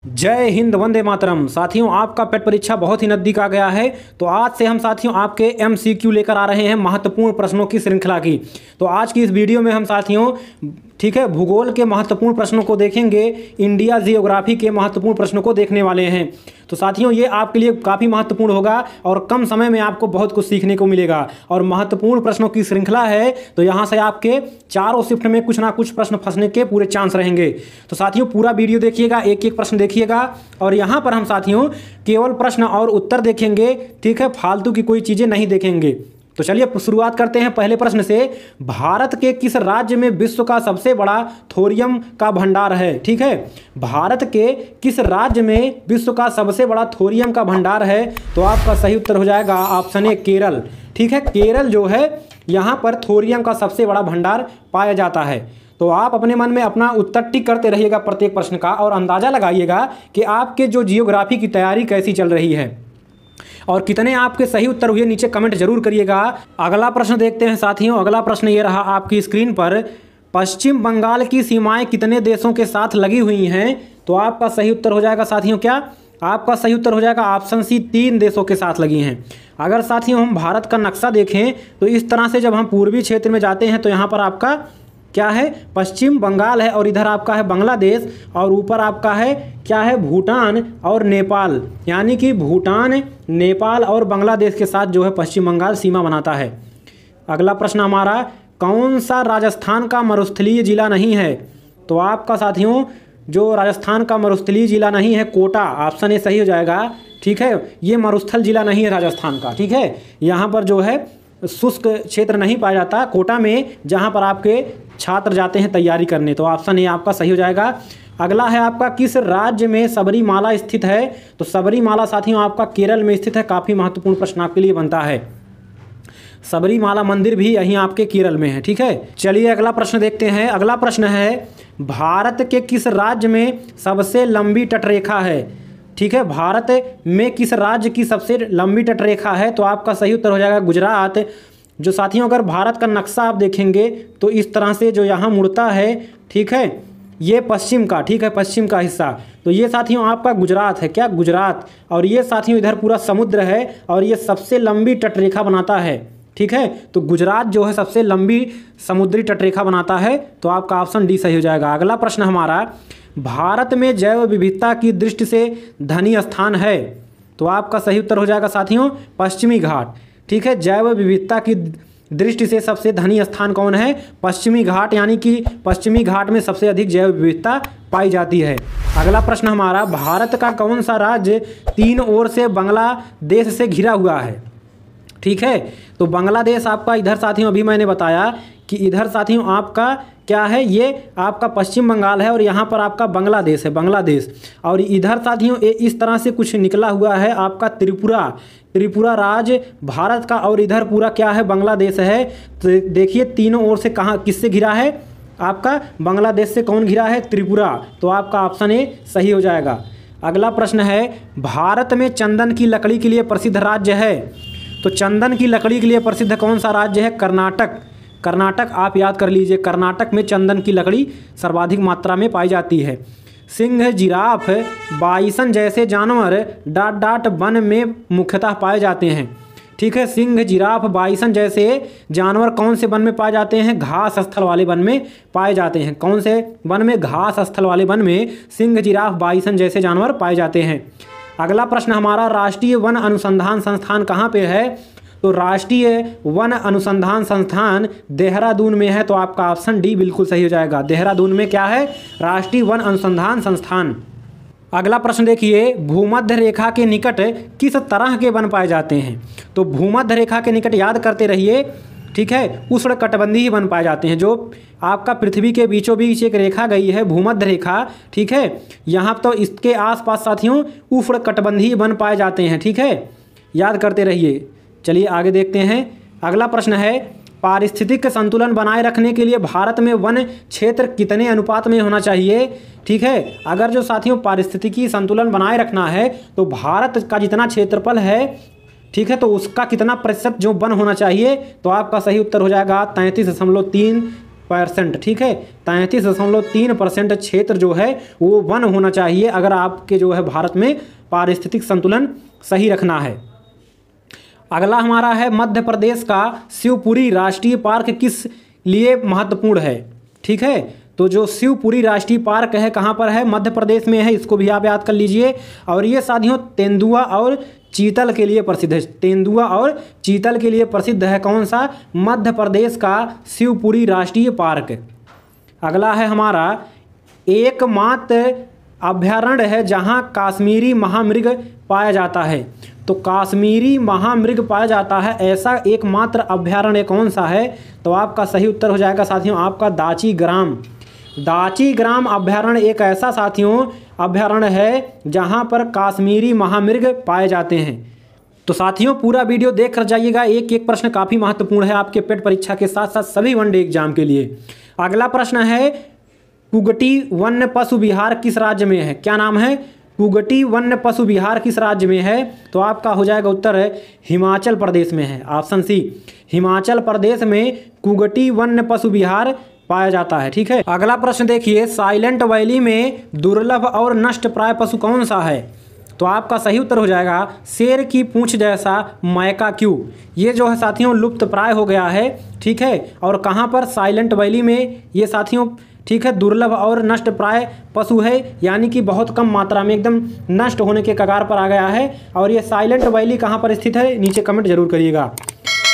जय हिंद, वंदे मातरम। साथियों, आपका पेट परीक्षा बहुत ही नज़दीक आ गया है। तो आज से हम साथियों आपके MCQ लेकर आ रहे हैं महत्वपूर्ण प्रश्नों की श्रृंखला की। तो आज की इस वीडियो में हम साथियों ठीक है भूगोल के महत्वपूर्ण प्रश्नों को देखेंगे, इंडिया जियोग्राफी के महत्वपूर्ण प्रश्नों को देखने वाले हैं। तो साथियों ये आपके लिए काफ़ी महत्वपूर्ण होगा और कम समय में आपको बहुत कुछ सीखने को मिलेगा। और महत्वपूर्ण प्रश्नों की श्रृंखला है तो यहाँ से आपके चारों शिफ्ट में कुछ ना कुछ प्रश्न फंसने के पूरे चांस रहेंगे। तो साथियों पूरा वीडियो देखिएगा, एक एक प्रश्न देखिएगा और यहाँ पर हम साथियों केवल प्रश्न और उत्तर देखेंगे, ठीक है, फालतू की कोई चीज़ें नहीं देखेंगे। तो चलिए शुरुआत करते हैं पहले प्रश्न से। भारत के किस राज्य में विश्व का सबसे बड़ा थोरियम का भंडार है? ठीक है, भारत के किस राज्य में विश्व का सबसे बड़ा थोरियम का भंडार है? तो आपका सही उत्तर हो जाएगा ऑप्शन ए केरल। ठीक है, केरल जो है यहाँ पर थोरियम का सबसे बड़ा भंडार पाया जाता है। तो आप अपने मन में अपना उत्तर टिक करते रहिएगा प्रत्येक प्रश्न का और अंदाज़ा लगाइएगा कि आपके जो जियोग्राफी की तैयारी कैसी चल रही है और कितने आपके सही उत्तर हुए, नीचे कमेंट जरूर करिएगा। अगला प्रश्न देखते हैं साथियों। अगला प्रश्न ये रहा आपकी स्क्रीन पर, पश्चिम बंगाल की सीमाएं कितने देशों के साथ लगी हुई हैं? तो आपका सही उत्तर हो जाएगा साथियों क्या? आपका सही उत्तर हो जाएगा ऑप्शन सी, 3 देशों के साथ लगी हैं। अगर साथियों हम भारत का नक्शा देखें तो इस तरह से जब हम पूर्वी क्षेत्र में जाते हैं तो यहाँ पर आपका क्या है, पश्चिम बंगाल है और इधर आपका है बांग्लादेश और ऊपर आपका है क्या है, भूटान और नेपाल। यानी कि भूटान, नेपाल और बांग्लादेश के साथ जो है पश्चिम बंगाल सीमा बनाता है। अगला प्रश्न हमारा, कौन सा राजस्थान का मरुस्थलीय जिला नहीं है? तो आपका साथियों जो राजस्थान का मरुस्थलीय जिला नहीं है, कोटा। ऑप्शन ए सही हो जाएगा। ठीक है, ये मरुस्थल जिला नहीं है राजस्थान का। ठीक है, यहाँ पर जो है शुष्क क्षेत्र नहीं पाया जाता कोटा में, जहाँ पर आपके छात्र जाते हैं तैयारी करने। तो ऑप्शन ए आपका सही हो जाएगा। अगला है आपका, किस राज्य में सबरीमाला स्थित है? तो सबरीमाला साथियों आपका केरल में स्थित है। काफ़ी महत्वपूर्ण प्रश्न आपके लिए बनता है। सबरीमाला मंदिर भी यहीं आपके केरल में है। ठीक है, चलिए अगला प्रश्न देखते हैं। अगला प्रश्न है, भारत के किस राज्य में सबसे लंबी तटरेखा है? ठीक है, भारत में किस राज्य की सबसे लंबी तटरेखा है? तो आपका सही उत्तर हो जाएगा गुजरात। जो साथियों अगर भारत का नक्शा आप देखेंगे तो इस तरह से जो यहाँ मुड़ता है, ठीक है, ये पश्चिम का, ठीक है, पश्चिम का हिस्सा। तो ये साथियों आपका गुजरात है। क्या? गुजरात। और ये साथियों इधर पूरा समुद्र है और ये सबसे लंबी तटरेखा बनाता है। ठीक है, तो गुजरात जो है सबसे लंबी समुद्री तटरेखा बनाता है। तो आपका ऑप्शन डी सही हो जाएगा। अगला प्रश्न हमारा, भारत में जैव विविधता की दृष्टि से धनी स्थान है? तो आपका सही उत्तर हो जाएगा साथियों पश्चिमी घाट। ठीक है, जैव विविधता की दृष्टि से सबसे धनी स्थान कौन है? पश्चिमी घाट। यानी कि पश्चिमी घाट में सबसे अधिक जैव विविधता पाई जाती है। अगला प्रश्न हमारा, भारत का कौन सा राज्य 3 ओर से बांग्लादेश से घिरा हुआ है? ठीक है, तो बांग्लादेश आपका इधर साथियों अभी मैंने बताया कि इधर साथियों आपका क्या है, ये आपका पश्चिम बंगाल है और यहाँ पर आपका बांग्लादेश है, बांग्लादेश। और इधर साथियों इस तरह से कुछ निकला हुआ है आपका त्रिपुरा, त्रिपुरा राज्य भारत का और इधर पूरा क्या है, बांग्लादेश है। तो देखिए तीनों ओर से कहाँ किससे घिरा है? आपका बांग्लादेश से कौन घिरा है? त्रिपुरा। तो आपका ऑप्शन ए सही हो जाएगा। अगला प्रश्न है, भारत में चंदन की लकड़ी के लिए प्रसिद्ध राज्य है? तो चंदन की लकड़ी के लिए प्रसिद्ध कौन सा राज्य है? कर्नाटक। कर्नाटक आप याद कर लीजिए, कर्नाटक में चंदन की लकड़ी सर्वाधिक मात्रा में पाई जाती है। सिंह, जिराफ, बाइसन जैसे जानवर डाट डाट वन में मुख्यतः पाए जाते हैं। ठीक है, सिंह, जिराफ, बाइसन जैसे जानवर कौन से वन में पाए जाते हैं? घास स्थल वाले वन में पाए जाते हैं। कौन से वन में? घास स्थल वाले वन में सिंह, जिराफ, बाइसन जैसे जानवर पाए जाते हैं। अगला प्रश्न हमारा, राष्ट्रीय वन अनुसंधान संस्थान कहाँ पे है? तो राष्ट्रीय वन अनुसंधान संस्थान देहरादून में है। तो आपका ऑप्शन डी बिल्कुल सही हो जाएगा। देहरादून में क्या है? राष्ट्रीय वन अनुसंधान संस्थान। अगला प्रश्न देखिए, भूमध्य रेखा के निकट किस तरह के वन पाए जाते हैं? तो भूमध्य रेखा के निकट याद करते रहिए, ठीक है, उष्णकटिबंधीय वन पाए जाते हैं। जो आपका पृथ्वी के बीचों बीच एक रेखा गई है, भूमध्य रेखा, ठीक है, यहाँ तो इसके आसपास साथियों उष्णकटिबंधीय वन पाए जाते हैं। ठीक है, याद करते रहिए। चलिए आगे देखते हैं। अगला प्रश्न है, पारिस्थितिक संतुलन बनाए रखने के लिए भारत में वन क्षेत्र कितने अनुपात में होना चाहिए? ठीक है, अगर जो साथियों पारिस्थितिकी संतुलन बनाए रखना है तो भारत का जितना क्षेत्रफल है, ठीक है, तो उसका कितना प्रतिशत जो वन होना चाहिए? तो आपका सही उत्तर हो जाएगा 33.3 %। ठीक है, 33.3% क्षेत्र जो है वो वन होना चाहिए अगर आपके जो है भारत में पारिस्थितिक संतुलन सही रखना है। अगला हमारा है मध्य प्रदेश का शिवपुरी राष्ट्रीय पार्क किस लिए महत्वपूर्ण है। ठीक है, तो जो शिवपुरी राष्ट्रीय पार्क है कहाँ पर है, मध्य प्रदेश में है, इसको भी आप याद कर लीजिए। और ये साथियों तेंदुआ और चीतल के लिए प्रसिद्ध है। तेंदुआ और चीतल के लिए प्रसिद्ध है कौन सा, मध्य प्रदेश का शिवपुरी राष्ट्रीय पार्क। अगला है हमारा एकमात्र अभयारण्य है जहाँ कश्मीरी महामृग पाया जाता है। तो कश्मीरी महामृग पाया जाता है ऐसा एकमात्र अभयारण्य कौन सा है, तो आपका सही उत्तर हो जाएगा साथियों आपका दाची ग्राम। दाची ग्राम अभयारण्य एक ऐसा साथियों अभयारण्य है जहां पर कश्मीरी महामृग पाए जाते हैं। तो साथियों पूरा वीडियो देख कर जाइएगा, एक एक प्रश्न काफ़ी महत्वपूर्ण है आपके पेट परीक्षा के साथ साथ सभी वनडे एग्जाम के लिए। अगला प्रश्न है कुगटी वन्य पशु विहार किस राज्य में है, क्या नाम है, कुगटी वन्य पशु विहार किस राज्य में है, तो आपका हो जाएगा उत्तर है हिमाचल प्रदेश में है, ऑप्शन सी। हिमाचल प्रदेश में कुगटी वन्य पशु विहार पाया जाता है। ठीक है, अगला प्रश्न देखिए साइलेंट वैली में दुर्लभ और नष्ट प्राय पशु कौन सा है, तो आपका सही उत्तर हो जाएगा शेर की पूंछ जैसा मैका क्यू। ये जो है साथियों लुप्त प्राय हो गया है। ठीक है, और कहाँ पर, साइलेंट वैली में ये साथियों ठीक है दुर्लभ और नष्ट प्राय पशु है, यानी कि बहुत कम मात्रा में एकदम नष्ट होने के कगार पर आ गया है। और ये साइलेंट वैली कहाँ पर स्थित है, नीचे कमेंट जरूर करिएगा।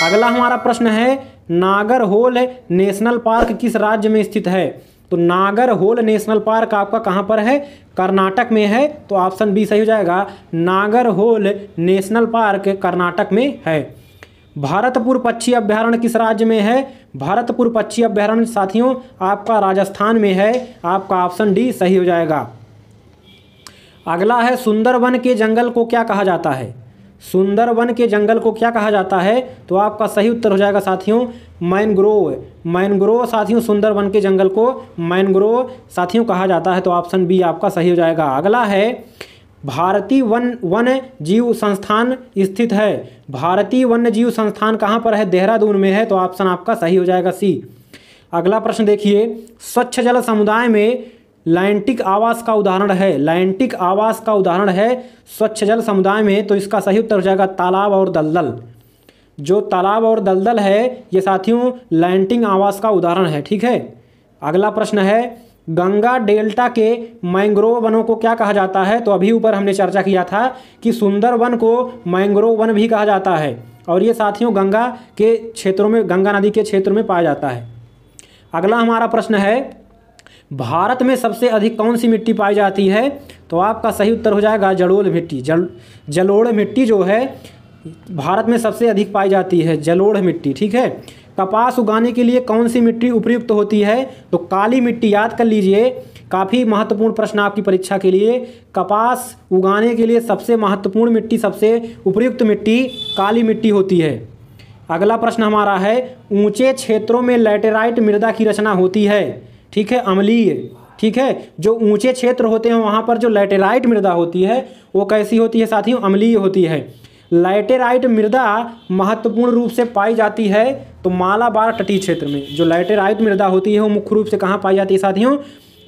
अगला हमारा प्रश्न है नागरहोल नेशनल पार्क किस राज्य में स्थित है, तो नागरहोल नेशनल पार्क आपका कहाँ पर है, कर्नाटक में है, तो ऑप्शन बी सही हो जाएगा, नागरहोल नेशनल पार्क कर्नाटक में है। भरतपुर पक्षी अभयारण्य किस राज्य में है, भरतपुर पक्षी अभयारण्य साथियों आपका राजस्थान में है, आपका ऑप्शन डी सही हो जाएगा। अगला है सुंदरवन के जंगल को क्या कहा जाता है, सुंदरवन के जंगल को क्या कहा जाता है, तो आपका सही उत्तर हो जाएगा साथियों मैनग्रोव। मैनग्रोव साथियों सुंदरवन के जंगल को मैनग्रोव साथियों कहा जाता है, तो ऑप्शन बी आपका सही हो जाएगा। अगला है भारतीय वन्य जीव संस्थान स्थित है, भारतीय वन्य जीव संस्थान कहाँ पर है, देहरादून में है, तो ऑप्शन आपका सही हो जाएगा सी। अगला प्रश्न देखिए स्वच्छ जल समुदाय में लैंटिक आवास का उदाहरण है, लैंटिक आवास का उदाहरण है स्वच्छ जल समुदाय में, तो इसका सही उत्तर हो जाएगा तालाब और दलदल। जो तालाब और दलदल है ये साथियों लैंटिक आवास का उदाहरण है। ठीक है, अगला प्रश्न है गंगा डेल्टा के मैंग्रोव वनों को क्या कहा जाता है, तो अभी ऊपर हमने चर्चा किया था कि सुंदरवन को मैंग्रोव वन भी कहा जाता है, और ये साथियों गंगा के क्षेत्रों में, गंगा नदी के क्षेत्र में पाया जाता है। अगला हमारा प्रश्न है भारत में सबसे अधिक कौन सी मिट्टी पाई जाती है, तो आपका सही उत्तर हो जाएगा जलोढ़ मिट्टी। जलोढ़ मिट्टी जो है भारत में सबसे अधिक पाई जाती है, जलोढ़ मिट्टी। ठीक है, कपास उगाने के लिए कौन सी मिट्टी उपयुक्त होती है, तो काली मिट्टी, याद कर लीजिए काफ़ी महत्वपूर्ण प्रश्न आपकी परीक्षा के लिए। कपास उगाने के लिए सबसे महत्वपूर्ण मिट्टी, सबसे उपयुक्त मिट्टी काली मिट्टी होती है। अगला प्रश्न हमारा है ऊंचे क्षेत्रों में लैटेराइट मृदा की रचना होती है। ठीक है, अम्लीय। ठीक है, जो ऊंचे क्षेत्र होते हैं वहाँ पर जो लैटेराइट मृदा होती है वो कैसी होती है साथियों, अम्लीय होती है। लैटेराइट मृदा महत्वपूर्ण रूप से पाई जाती है तो मालाबार तटीय क्षेत्र में। जो लैटेराइट मृदा होती है वो मुख्य रूप से कहाँ पाई जाती है साथियों,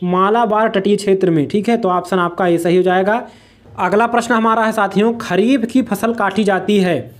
मालाबार तटीय क्षेत्र में। ठीक है, तो ऑप्शन आपका ये सही हो जाएगा। अगला प्रश्न हमारा है साथियों खरीफ की फसल काटी जाती है।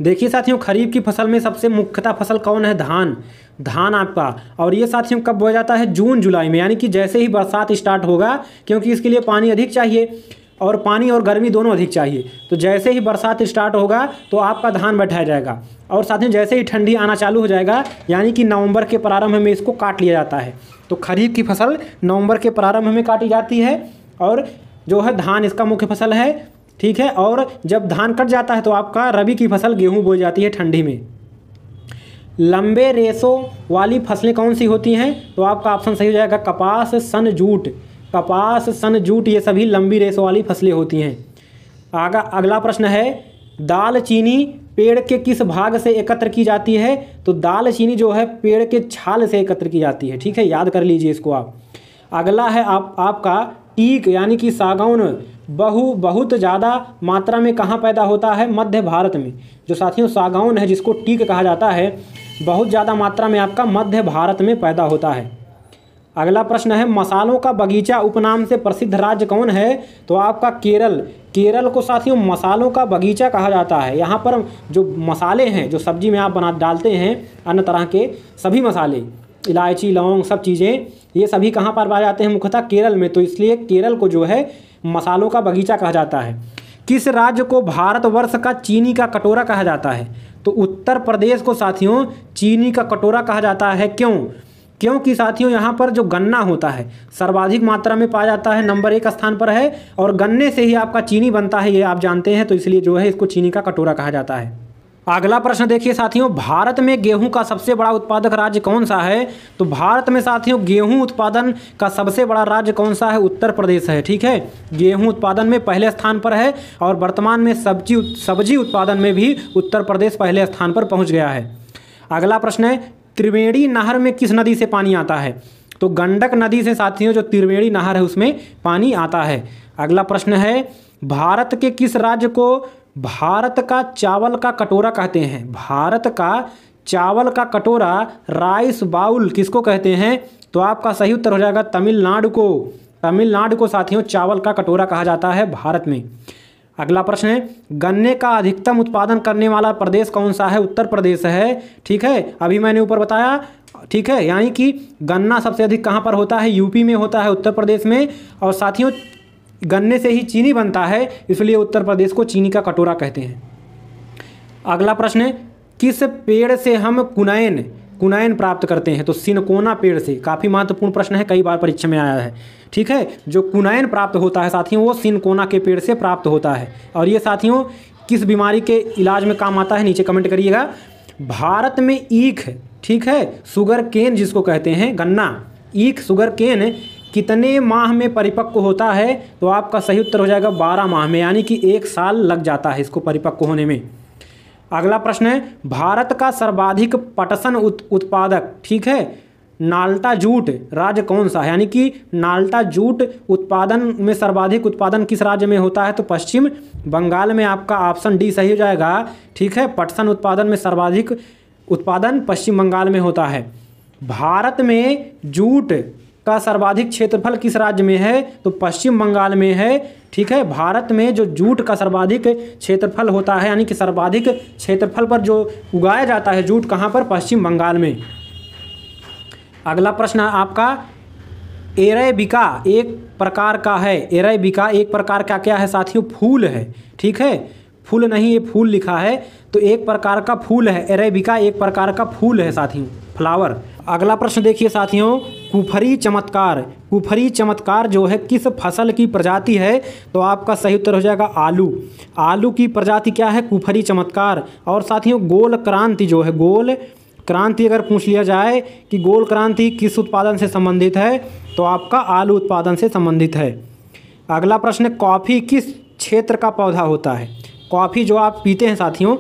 देखिए साथियों खरीफ की फसल में सबसे मुख्यतः फसल कौन है, धान। धान आपका, और ये साथियों कब बोया जाता है, जून जुलाई में, यानी कि जैसे ही बरसात स्टार्ट होगा, क्योंकि इसके लिए पानी अधिक चाहिए और पानी और गर्मी दोनों अधिक चाहिए। तो जैसे ही बरसात स्टार्ट होगा तो आपका धान बैठाया जाएगा, और साथियों जैसे ही ठंडी आना चालू हो जाएगा यानी कि नवंबर के प्रारंभ में इसको काट लिया जाता है। तो खरीफ की फसल नवंबर के प्रारंभ में काटी जाती है, और जो है धान इसका मुख्य फसल है। ठीक है, और जब धान कट जाता है तो आपका रबी की फसल गेहूँ बोई जाती है ठंडी में। लंबे रेशों वाली फसलें कौन सी होती हैं, तो आपका ऑप्शन सही हो जाएगा कपास, सन, जूट। कपास, सन, जूट ये सभी लंबी रेशों वाली फसलें होती हैं। अगला प्रश्न है दालचीनी पेड़ के किस भाग से एकत्र की जाती है, तो दालचीनी जो है पेड़ के छाल से एकत्र की जाती है। ठीक है, याद कर लीजिए इसको आप। अगला है आपका टीक यानी कि सागौन बहुत ज़्यादा मात्रा में कहाँ पैदा होता है, मध्य भारत में। जो साथियों सागौन है जिसको टीक कहा जाता है बहुत ज़्यादा मात्रा में आपका मध्य भारत में पैदा होता है। अगला प्रश्न है, मसालों का बगीचा उपनाम से प्रसिद्ध राज्य कौन है? तो आपका केरल। केरल को साथियों मसालों का बगीचा कहा जाता है। यहाँ पर जो मसाले हैं, जो सब्जी में आप डालते हैं, अन्य तरह के सभी मसाले, इलायची, लौंग, सब चीज़ें, ये सभी कहाँ पर पाए जाते हैं? मुख्यतः केरल में। तो इसलिए केरल को जो है मसालों का बगीचा कहा जाता है। किस राज्य को भारतवर्ष का चीनी का कटोरा कहा जाता है? तो उत्तर प्रदेश को साथियों चीनी का कटोरा कहा जाता है। क्यों? क्योंकि साथियों यहाँ पर जो गन्ना होता है सर्वाधिक मात्रा में पाया जाता है, नंबर 1 स्थान पर है, और गन्ने से ही आपका चीनी बनता है, ये आप जानते हैं। तो इसलिए जो है इसको चीनी का कटोरा कहा जाता है। अगला प्रश्न देखिए साथियों, भारत में गेहूं का सबसे बड़ा उत्पादक राज्य कौन सा है? तो भारत में साथियों गेहूं उत्पादन का सबसे बड़ा राज्य कौन सा है? उत्तर प्रदेश है। ठीक है, गेहूं उत्पादन में पहले स्थान पर है, और वर्तमान में सब्जी उत्पादन में भी उत्तर प्रदेश पहले स्थान पर पहुंच गया है। अगला प्रश्न है, त्रिवेणी नहर में किस नदी से पानी आता है? तो गंडक नदी से साथियों जो त्रिवेणी नहर है उसमें पानी आता है। अगला प्रश्न है, भारत के किस राज्य को भारत का चावल का कटोरा कहते हैं? भारत का चावल का कटोरा, राइस बाउल, किसको कहते हैं? तो आपका सही उत्तर हो जाएगा तमिलनाडु को। तमिलनाडु को साथियों चावल का कटोरा कहा जाता है भारत में। अगला प्रश्न है, गन्ने का अधिकतम उत्पादन करने वाला प्रदेश कौन सा है? उत्तर प्रदेश है। ठीक है, अभी मैंने ऊपर बताया। ठीक है, यानी कि गन्ना सबसे अधिक कहाँ पर होता है? यूपी में होता है, उत्तर प्रदेश में। और साथियों गन्ने से ही चीनी बनता है, इसलिए उत्तर प्रदेश को चीनी का कटोरा कहते हैं। अगला प्रश्न है, किस पेड़ से हम कुनैन प्राप्त करते हैं? तो सिनकोना पेड़ से। काफ़ी महत्वपूर्ण प्रश्न है, कई बार परीक्षा में आया है। ठीक है, जो कुनैन प्राप्त होता है साथियों वो सिनकोना के पेड़ से प्राप्त होता है। और ये साथियों किस बीमारी के इलाज में काम आता है? नीचे कमेंट करिएगा। भारत में ईख, ठीक है, शुगर केन जिसको कहते हैं, गन्ना, ईख, शुगर केन कितने माह में परिपक्व होता है? तो आपका सही उत्तर हो जाएगा 12 माह में, यानी कि 1 साल लग जाता है इसको परिपक्व होने में। अगला प्रश्न है, भारत का सर्वाधिक पटसन उत्पादक, ठीक है, नाल्टा जूट राज्य कौन सा है? यानी कि नाल्टा जूट उत्पादन में सर्वाधिक उत्पादन किस राज्य में होता है? तो पश्चिम बंगाल में। आपका ऑप्शन डी सही हो जाएगा। ठीक है, पटसन उत्पादन में सर्वाधिक उत्पादन पश्चिम बंगाल में होता है। भारत में जूट का सर्वाधिक क्षेत्रफल किस राज्य में है? तो पश्चिम बंगाल में है। ठीक है, भारत में जो जूट का सर्वाधिक क्षेत्रफल होता है, यानी कि सर्वाधिक क्षेत्रफल पर जो उगाया जाता है जूट, कहाँ पर? पश्चिम बंगाल में। अगला प्रश्न आपका, एरेबिका एक प्रकार का है। एरेबिका एक प्रकार का क्या है साथियों? फूल है। ठीक है, फूल नहीं, ये फूल लिखा है, तो एक प्रकार का फूल है। एरेबिका एक प्रकार का फूल है साथियों, फ्लावर। अगला प्रश्न देखिए साथियों, कुफरी चमत्कार। कुफरी चमत्कार जो है किस फसल की प्रजाति है? तो आपका सही उत्तर हो जाएगा आलू। आलू की प्रजाति क्या है? कुफरी चमत्कार। और साथियों गोल क्रांति जो है, गोल क्रांति अगर पूछ लिया जाए कि गोल क्रांति किस उत्पादन से संबंधित है, तो आपका आलू उत्पादन से संबंधित है। अगला प्रश्न, कॉफ़ी किस क्षेत्र का पौधा होता है? कॉफ़ी जो आप पीते हैं साथियों,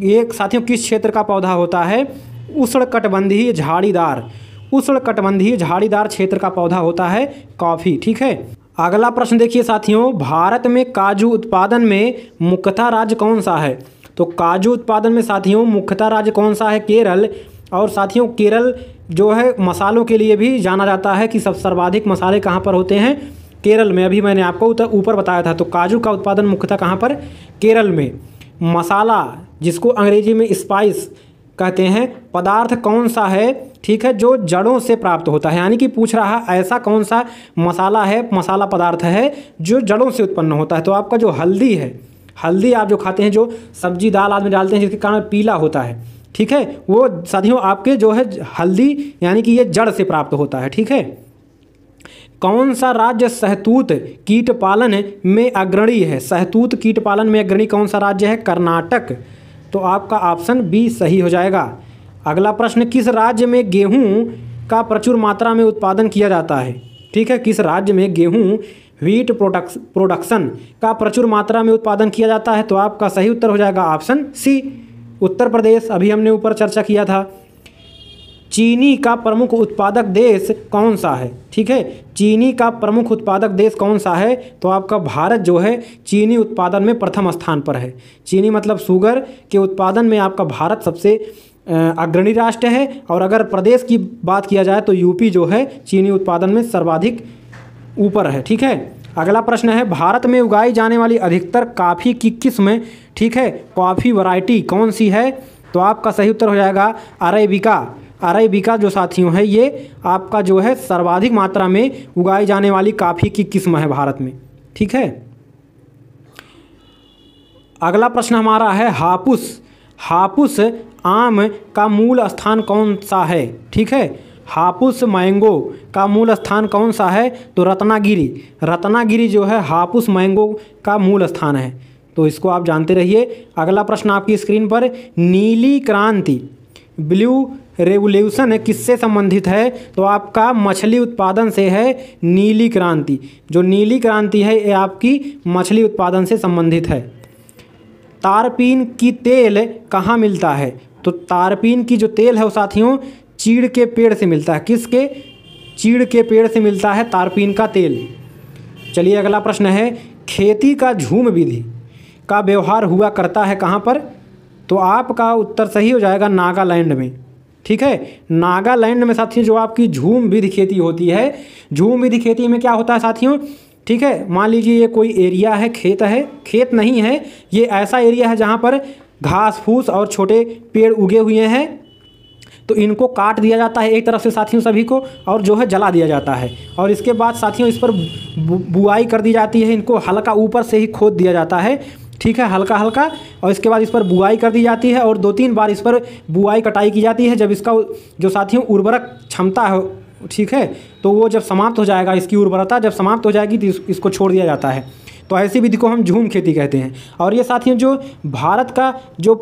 ये साथियों किस क्षेत्र का पौधा होता है? उष्णकटिबंधीय झाड़ीदार, उष्णकटिबंधीय झाड़ीदार क्षेत्र का पौधा होता है कॉफ़ी। ठीक है, अगला प्रश्न देखिए साथियों, भारत में काजू उत्पादन में मुख्यतः राज्य कौन सा है? तो काजू उत्पादन में साथियों मुख्यतः राज्य कौन सा है? केरल। और साथियों केरल जो है मसालों के लिए भी जाना जाता है कि सब सर्वाधिक मसाले कहाँ पर होते हैं? केरल में। अभी मैंने आपको ऊपर बताया था। तो काजू का उत्पादन मुख्यतः कहाँ पर? केरल में। मसाला जिसको अंग्रेजी में स्पाइस कहते हैं, पदार्थ कौन सा है? ठीक है, जो जड़ों से प्राप्त होता है, यानी कि पूछ रहा है ऐसा कौन सा मसाला है, मसाला पदार्थ है जो जड़ों से उत्पन्न होता है। तो आपका जो हल्दी है, हल्दी आप जो खाते हैं, जो सब्जी दाल आदि में डालते हैं जिसके कारण पीला होता है, ठीक है, वो साथियों आपके जो है हल्दी, यानी कि ये जड़ से प्राप्त होता है। ठीक है, कौन सा राज्य सहतूत कीट पालन में अग्रणी है? सहतूत कीट पालन में अग्रणी कौन सा राज्य है? कर्नाटक। तो आपका ऑप्शन बी सही हो जाएगा। अगला प्रश्न, किस राज्य में गेहूं का प्रचुर मात्रा में उत्पादन किया जाता है? ठीक है, किस राज्य में गेहूं व्हीट प्रोडक्शन का प्रचुर मात्रा में उत्पादन किया जाता है? तो आपका सही उत्तर हो जाएगा ऑप्शन सी, उत्तर प्रदेश। अभी हमने ऊपर चर्चा किया था। चीनी का प्रमुख उत्पादक देश कौन सा है? ठीक है, चीनी का प्रमुख उत्पादक देश कौन सा है? तो आपका भारत जो है चीनी उत्पादन में प्रथम स्थान पर है। चीनी मतलब शुगर के उत्पादन में आपका भारत सबसे अग्रणी राष्ट्र है। और अगर प्रदेश की बात किया जाए तो यूपी जो है चीनी उत्पादन में सर्वाधिक ऊपर है। ठीक है, अगला प्रश्न है, भारत में उगाई जाने वाली अधिकतर कॉफ़ी की किस्म, ठीक है, कॉफ़ी वैरायटी कौन सी है? तो आपका सही उत्तर हो जाएगा अरेबिका। अरेबिका जो साथियों है ये आपका जो है सर्वाधिक मात्रा में उगाई जाने वाली कॉफ़ी की किस्म है भारत में। ठीक है, अगला प्रश्न हमारा है, हापुस। हापुस आम का मूल स्थान कौन सा है? ठीक है, हापुस मैंगो का मूल स्थान कौन सा है? तो रत्नागिरी। रत्नागिरी जो है हापुस मैंगो का मूल स्थान है, तो इसको आप जानते रहिए। अगला प्रश्न आपकी स्क्रीन पर, नीली क्रांति, ब्लू रेवोल्यूशन किससे संबंधित है? तो आपका मछली उत्पादन से है नीली क्रांति। जो नीली क्रांति है ये आपकी मछली उत्पादन से संबंधित है। तारपीन की तेल कहाँ मिलता है? तो तारपीन की जो तेल है वो साथियों चीड़ के पेड़ से मिलता है। किसके? चीड़ के पेड़ से मिलता है तारपीन का तेल। चलिए अगला प्रश्न है, खेती का झूम विधि का व्यवहार हुआ करता है कहाँ पर? तो आपका उत्तर सही हो जाएगा नागालैंड में। ठीक है, नागालैंड में साथियों जो आपकी झूम विधि खेती होती है, झूम विधि खेती में क्या होता है साथियों? ठीक है, मान लीजिए ये कोई एरिया है, खेत है, खेत नहीं है, ये ऐसा एरिया है जहाँ पर घास फूस और छोटे पेड़ उगे हुए हैं, तो इनको काट दिया जाता है एक तरफ से साथियों सभी को, और जो है जला दिया जाता है। और इसके बाद साथियों इस पर बुआई कर दी जाती है, इनको हल्का ऊपर से ही खोद दिया जाता है। ठीक है, हल्का हल्का, और इसके बाद इस पर बुआई कर दी जाती है और 2-3 बार इस पर बुआई कटाई की जाती है। जब इसका जो साथियों उर्वरक क्षमता है, ठीक है, तो वो जब समाप्त हो जाएगा, इसकी उर्वरता जब समाप्त हो जाएगी तो इसको छोड़ दिया जाता है। तो ऐसी विधि को हम झूम खेती कहते हैं। और ये साथियों जो भारत का जो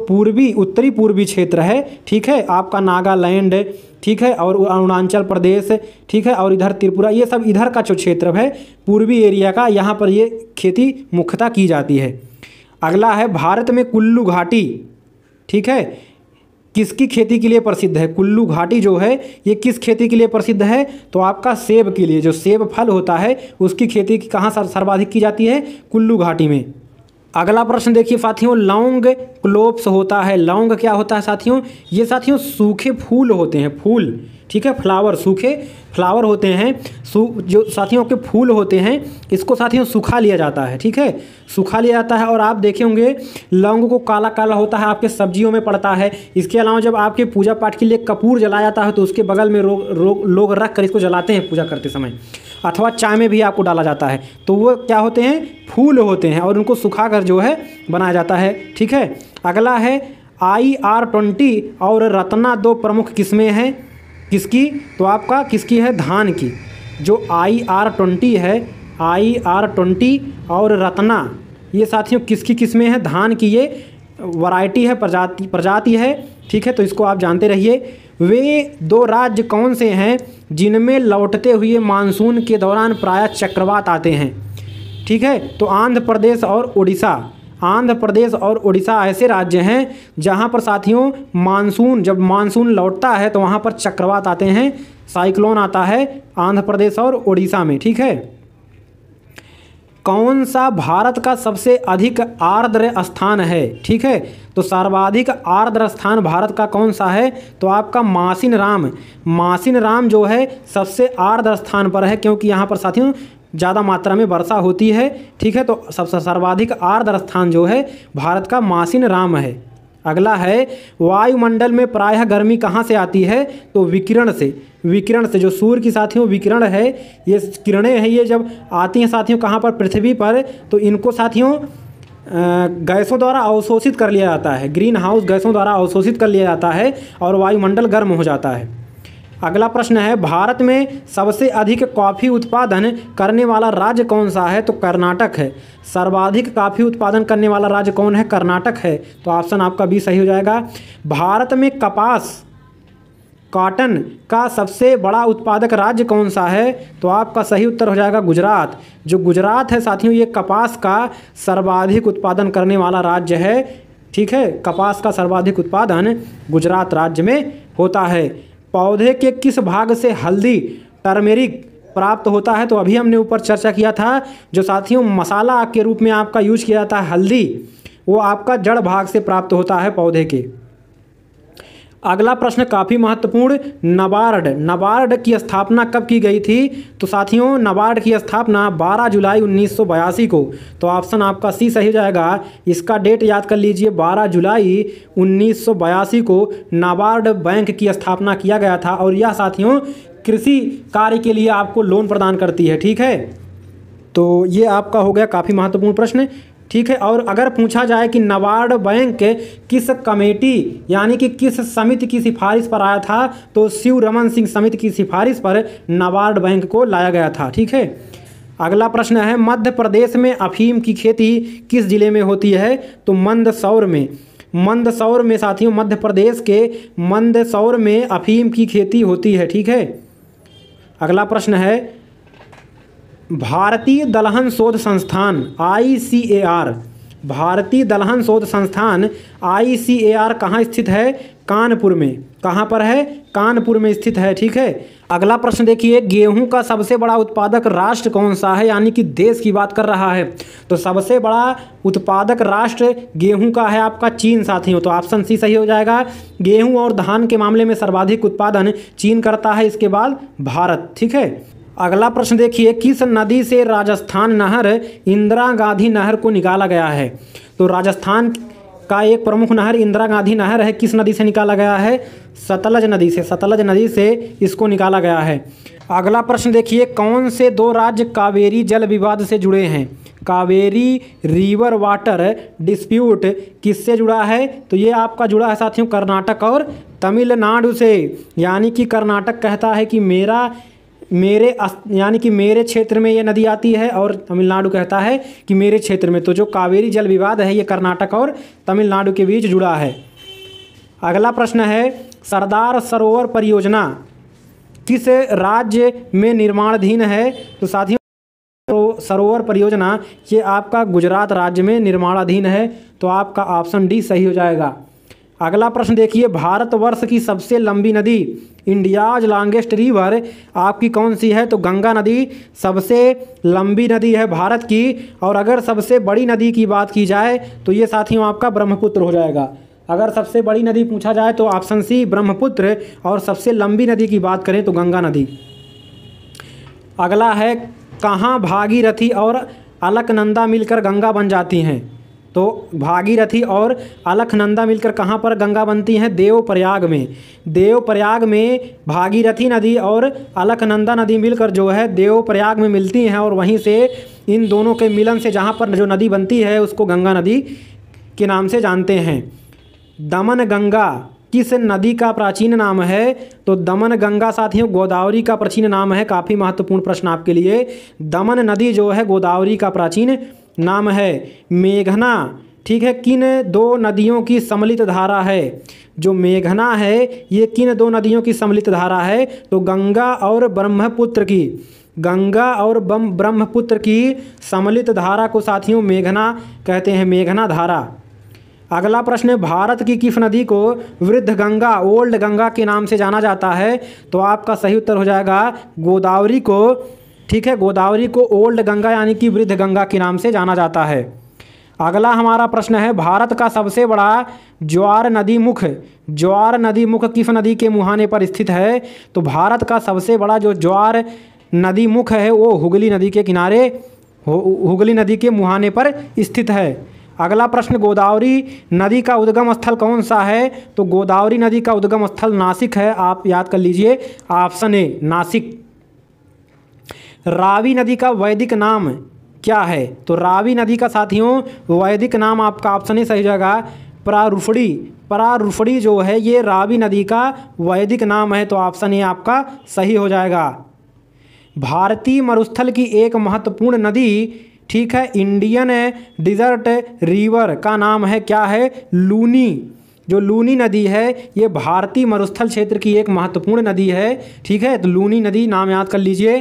उत्तरी पूर्वी क्षेत्र है, ठीक है, आपका नागालैंड, ठीक है, और अरुणाचल प्रदेश, ठीक है, और इधर त्रिपुरा, ये सब इधर का जो क्षेत्र है पूर्वी एरिया का, यहाँ पर ये खेती मुख्यतः की जाती है। अगला है, भारत में कुल्लू घाटी, ठीक है, किसकी खेती के लिए प्रसिद्ध है? कुल्लू घाटी जो है ये किस खेती के लिए प्रसिद्ध है? तो आपका सेब के लिए। जो सेब फल होता है उसकी खेती कहाँ सर्वाधिक की जाती है? कुल्लू घाटी में। अगला प्रश्न देखिए साथियों, लौंग क्लोव्स होता है। लौंग क्या होता है साथियों? ये साथियों सूखे फूल होते हैं, फूल, ठीक है, फ्लावर, सूखे फ्लावर होते हैं, जो साथियों के फूल होते हैं, इसको साथियों सुखा लिया जाता है। ठीक है, सुखा लिया जाता है। और आप देखे होंगे लौंग को काला काला होता है, आपके सब्जियों में पड़ता है। इसके अलावा जब आपके पूजा पाठ के लिए कपूर जलाया जाता है तो उसके बगल में लोग रख कर इसको जलाते हैं पूजा करते समय, अथवा चाय में भी आपको डाला जाता है। तो वो क्या होते हैं? फूल होते हैं, और उनको सुखा कर जो है बनाया जाता है। ठीक है, अगला है, IR-20 और रत्ना 2 प्रमुख किस्में हैं। किसकी? तो आपका किसकी है? धान की। जो IR-20 है, IR-20 और रत्ना, ये साथियों किसकी किस्में हैं? धान की। ये वैरायटी है, प्रजाति है। ठीक है, तो इसको आप जानते रहिए। वे 2 राज्य कौन से हैं जिनमें लौटते हुए मानसून के दौरान प्रायः चक्रवात आते हैं? ठीक है, तो आंध्र प्रदेश और उड़ीसा। आंध्र प्रदेश और उड़ीसा ऐसे राज्य हैं जहां पर साथियों जब मानसून लौटता है तो वहां पर चक्रवात आते हैं, साइक्लोन आता है आंध्र प्रदेश और उड़ीसा में। ठीक है, कौन सा भारत का सबसे अधिक आर्द्र स्थान है? ठीक है, तो सर्वाधिक आर्द्र स्थान भारत का कौन सा है? तो आपका मासिन राम। मासिन राम जो है सबसे आर्द्र स्थान पर है, क्योंकि यहाँ पर साथियों ज़्यादा मात्रा में वर्षा होती है। ठीक है, तो सबसे सर्वाधिक आर्द्र स्थान जो है भारत का मासिन राम है। अगला है, वायुमंडल में प्रायः गर्मी कहाँ से आती है? तो विकिरण से। विकिरण से, जो सूर्य की साथियों विकिरण है, ये किरणें हैं, ये जब आती हैं साथियों कहाँ पर? पृथ्वी पर, तो इनको साथियों गैसों द्वारा अवशोषित कर लिया जाता है, ग्रीन हाउस गैसों द्वारा अवशोषित कर लिया जाता है और वायुमंडल गर्म हो जाता है। अगला प्रश्न है, भारत में सबसे अधिक कॉफ़ी उत्पादन करने वाला राज्य कौन सा है? तो कर्नाटक है। सर्वाधिक कॉफ़ी उत्पादन करने वाला राज्य कौन है? कर्नाटक है। तो ऑप्शन आपका बी सही हो जाएगा। भारत में कपास, कॉटन का सबसे बड़ा उत्पादक राज्य कौन सा है? तो आपका सही उत्तर हो जाएगा गुजरात। जो गुजरात है साथियों ये कपास का सर्वाधिक उत्पादन करने वाला राज्य है। ठीक है, कपास का सर्वाधिक उत्पादन गुजरात राज्य में होता है। पौधे के किस भाग से हल्दी, टर्मेरिक प्राप्त होता है? तो अभी हमने ऊपर चर्चा किया था, जो साथियों मसाला के रूप में आपका यूज किया जाता है हल्दी, वो आपका जड़ भाग से प्राप्त होता है पौधे के। अगला प्रश्न काफ़ी महत्वपूर्ण, नाबार्ड की स्थापना कब की गई थी? तो साथियों नाबार्ड की स्थापना 12 जुलाई 1982 को। तो ऑप्शन आपका सी सही हो जाएगा। इसका डेट याद कर लीजिए, 12 जुलाई 1982 को नाबार्ड बैंक की स्थापना किया गया था। और यह साथियों कृषि कार्य के लिए आपको लोन प्रदान करती है। ठीक है, तो ये आपका हो गया काफ़ी महत्वपूर्ण प्रश्न। ठीक है, और अगर पूछा जाए कि नाबार्ड बैंक किस कमेटी यानी कि किस समिति की सिफारिश पर आया था, तो शिव रमन सिंह समिति की सिफारिश पर नाबार्ड बैंक को लाया गया था। ठीक है, अगला प्रश्न है, मध्य प्रदेश में अफीम की खेती किस जिले में होती है? तो मंदसौर में। मंदसौर में साथियों, मध्य प्रदेश के मंदसौर में अफीम की खेती होती है। ठीक है, अगला प्रश्न है, भारतीय दलहन शोध संस्थान ICAR, भारतीय दलहन शोध संस्थान ICAR कहाँ स्थित है? कानपुर में। कहाँ पर है? कानपुर में स्थित है। ठीक है, अगला प्रश्न देखिए, गेहूं का सबसे बड़ा उत्पादक राष्ट्र कौन सा है? यानी कि देश की बात कर रहा है। तो सबसे बड़ा उत्पादक राष्ट्र गेहूं का है आपका चीन साथियों। तो ऑप्शन सी सही हो जाएगा। गेहूं और धान के मामले में सर्वाधिक उत्पादन चीन करता है, इसके बाद भारत। ठीक है, अगला प्रश्न देखिए, किस नदी से राजस्थान नहर इंदिरा गांधी नहर को निकाला गया है? तो राजस्थान का एक प्रमुख नहर इंदिरा गांधी नहर है, किस नदी से निकाला गया है? सतलज नदी से। सतलज नदी से इसको निकाला गया है। अगला प्रश्न देखिए, कौन से दो राज्य कावेरी जल विवाद से जुड़े हैं? कावेरी रिवर वाटर डिस्प्यूट किससे जुड़ा है? तो ये आपका जुड़ा है साथियों कर्नाटक और तमिलनाडु से। यानी कि कर्नाटक कहता है कि यानी कि मेरे क्षेत्र में ये नदी आती है, और तमिलनाडु कहता है कि मेरे क्षेत्र में। तो जो कावेरी जल विवाद है ये कर्नाटक और तमिलनाडु के बीच जुड़ा है। अगला प्रश्न है, सरदार सरोवर परियोजना किस राज्य में निर्माणाधीन है? तो साथियों सरोवर परियोजना ये आपका गुजरात राज्य में निर्माणाधीन है। तो आपका ऑप्शन डी सही हो जाएगा। अगला प्रश्न देखिए, भारतवर्ष की सबसे लंबी नदी, इंडियाज लॉन्गेस्ट रिवर आपकी कौन सी है? तो गंगा नदी सबसे लंबी नदी है भारत की। और अगर सबसे बड़ी नदी की बात की जाए तो ये साथियों आपका ब्रह्मपुत्र हो जाएगा। अगर सबसे बड़ी नदी पूछा जाए तो ऑप्शन सी ब्रह्मपुत्र, और सबसे लंबी नदी की बात करें तो गंगा नदी। अगला है, कहाँ भागीरथी और अलकनंदा मिलकर गंगा बन जाती हैं? तो भागीरथी और अलकनंदा मिलकर कहाँ पर गंगा बनती हैं? देवप्रयाग में। देवप्रयाग में भागीरथी नदी और अलकनंदा नदी मिलकर जो है देवप्रयाग में मिलती हैं, और वहीं से इन दोनों के मिलन से जहाँ पर जो नदी बनती है उसको गंगा नदी के नाम से जानते हैं। दमन गंगा किस नदी का प्राचीन नाम है? तो दमन गंगा साथियों गोदावरी का प्राचीन नाम है। काफ़ी महत्वपूर्ण प्रश्न आपके लिए। दमन नदी जो है गोदावरी का प्राचीन नाम है। मेघना, ठीक है, किन दो नदियों की सम्मिलित धारा है? जो मेघना है ये किन दो नदियों की सम्मिलित धारा है? तो गंगा और ब्रह्मपुत्र की। गंगा और ब्रह्मपुत्र की सम्मिलित धारा को साथियों मेघना कहते हैं, मेघना धारा। अगला प्रश्न है, भारत की किस नदी को वृद्ध गंगा ओल्ड गंगा के नाम से जाना जाता है? तो आपका सही उत्तर हो जाएगा गोदावरी को। ठीक है, गोदावरी को ओल्ड गंगा यानी कि वृद्ध गंगा के नाम से जाना जाता है। अगला हमारा प्रश्न है, भारत का सबसे बड़ा ज्वार नदी मुख किस नदी के मुहाने पर स्थित है? तो भारत का सबसे बड़ा जो ज्वार नदी मुख है वो हुगली नदी के किनारे, हुगली नदी के मुहाने पर स्थित है। अगला प्रश्न, गोदावरी नदी का उद्गम स्थल कौन सा है? तो गोदावरी नदी का उद्गम स्थल नासिक है। आप याद कर लीजिए, ऑप्शन ए नासिक। रावी नदी का वैदिक नाम क्या है? तो रावी नदी का साथियों वैदिक नाम आपका ऑप्शन ए सही जगह प्रारूफड़ी। प्रारूफड़ी जो है ये रावी नदी का वैदिक नाम है। तो ऑप्शन ए आपका सही हो जाएगा। भारतीय मरुस्थल की एक महत्वपूर्ण नदी, ठीक है, इंडियन डिजर्ट रिवर का नाम है क्या है? लूनी। जो लूनी नदी है ये भारतीय मरुस्थल क्षेत्र की एक महत्वपूर्ण नदी है। ठीक है, तो लूनी नदी नाम याद कर लीजिए।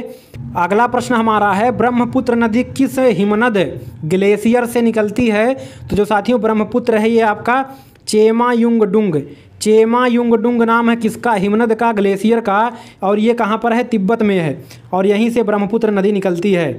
अगला प्रश्न हमारा है, ब्रह्मपुत्र नदी किस हिमनद ग्लेशियर से निकलती है? तो जो साथियों ब्रह्मपुत्र है ये आपका चेमायुंगडुंग। चेमायुंगडुंग नाम है किसका? हिमनद का, ग्लेशियर का। और ये कहाँ पर है? तिब्बत में है, और यहीं से ब्रह्मपुत्र नदी निकलती है।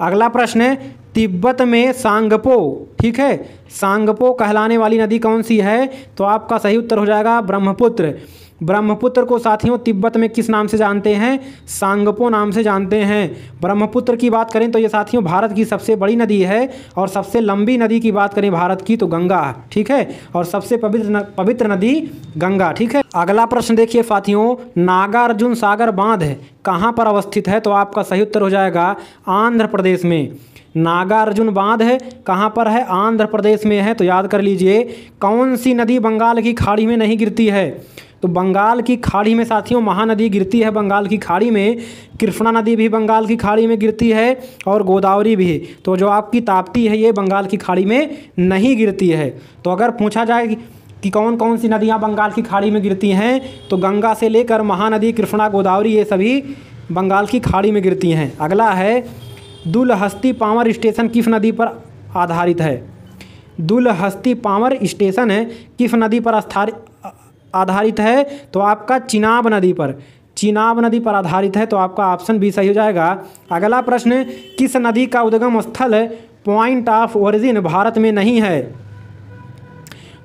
अगला प्रश्न है, तिब्बत में सांगपो, ठीक है, सांगपो कहलाने वाली नदी कौन सी है? तो आपका सही उत्तर हो जाएगा ब्रह्मपुत्र। ब्रह्मपुत्र को साथियों तिब्बत में किस नाम से जानते हैं? सांगपो नाम से जानते हैं। ब्रह्मपुत्र की बात करें तो ये साथियों भारत की सबसे बड़ी नदी है, और सबसे लंबी नदी की बात करें भारत की तो गंगा, ठीक है, और सबसे पवित्र नदी गंगा, ठीक है। अगला प्रश्न देखिए साथियों, नागार्जुन सागर बांध कहाँ पर अवस्थित है? तो आपका सही उत्तर हो जाएगा आंध्र प्रदेश में। नागार्जुन बांध है कहाँ पर है? आंध्र प्रदेश में है। तो याद कर लीजिए, कौन सी नदी बंगाल की खाड़ी में नहीं गिरती है? तो बंगाल की खाड़ी में साथियों महानदी गिरती है बंगाल की खाड़ी में, कृष्णा नदी भी बंगाल की खाड़ी में गिरती है और गोदावरी भी। तो जो आपकी ताप्ती है ये बंगाल की खाड़ी में नहीं गिरती है। तो अगर पूछा जाए कि कौन कौन सी नदियाँ बंगाल की खाड़ी में गिरती हैं, तो गंगा से लेकर महानदी, कृष्णा, गोदावरी ये सभी बंगाल की खाड़ी में गिरती हैं। अगला है, दुलहस्ती पावर स्टेशन किस नदी पर आधारित है? दुलहस्ती पावर स्टेशन है किस नदी पर आधारित है? तो आपका चिनाब नदी पर, चिनाब नदी पर आधारित है। तो आपका ऑप्शन बी सही हो जाएगा। अगला प्रश्न, किस नदी का उद्गम स्थल पॉइंट ऑफ ओरिजिन भारत में नहीं है?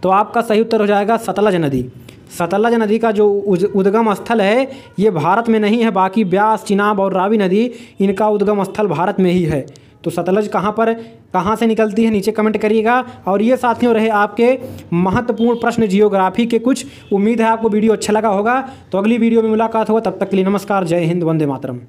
तो आपका सही उत्तर हो जाएगा सतलज नदी। सतलज नदी का जो उद्गम स्थल है ये भारत में नहीं है, बाकी ब्यास, चिनाब और रावी नदी इनका उद्गम स्थल भारत में ही है। तो सतलज कहाँ से निकलती है नीचे कमेंट करिएगा। और ये साथियों रहे आपके महत्वपूर्ण प्रश्न जियोग्राफी के कुछ। उम्मीद है आपको वीडियो अच्छा लगा होगा। तो अगली वीडियो में मुलाकात होगा, तब तक के लिए नमस्कार, जय हिंद, वंदे मातरम।